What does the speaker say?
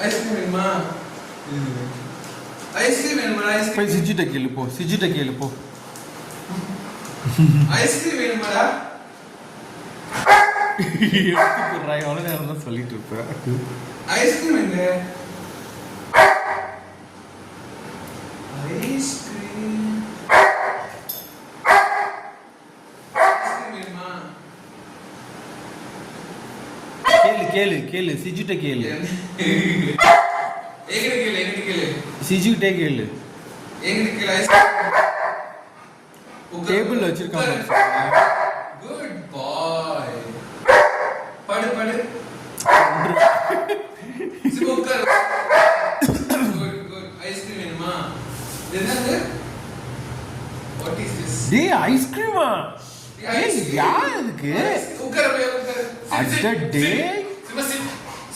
Ice cream வேணுமா? Ice cream வேணுமா? போய் சிஜிட்ட கேளு போ, சிஜிட்ட கேளு போ. ஐஸ்கிரீம் வேணுமாடா? எடுத்துக்குறாய், அவ்வளோ நேரம் தான் சொல்லிட்டு இருப்பேன். ஐஸ்கிரீம் எங்க? ஐஸ்கிரீம் வேணுமா? கேளு கேளு கேளு, சிஜிட்ட கேளு. எங்கிட்ட கேளு. சிஜிட்டே கேளு. எங்கிட்ட கேளு. ஐஸ்கிரீம் டேபிள் வச்சிருக்காங்க. குட் பாய். படு. சூப்பர். குட். ஐஸ்கிரீம் வேணுமா? என்னது? What is this? டேய் ஐஸ்கிரீமா? ஏய் யார் இதுக்கு? உட்காரு. அட டேய்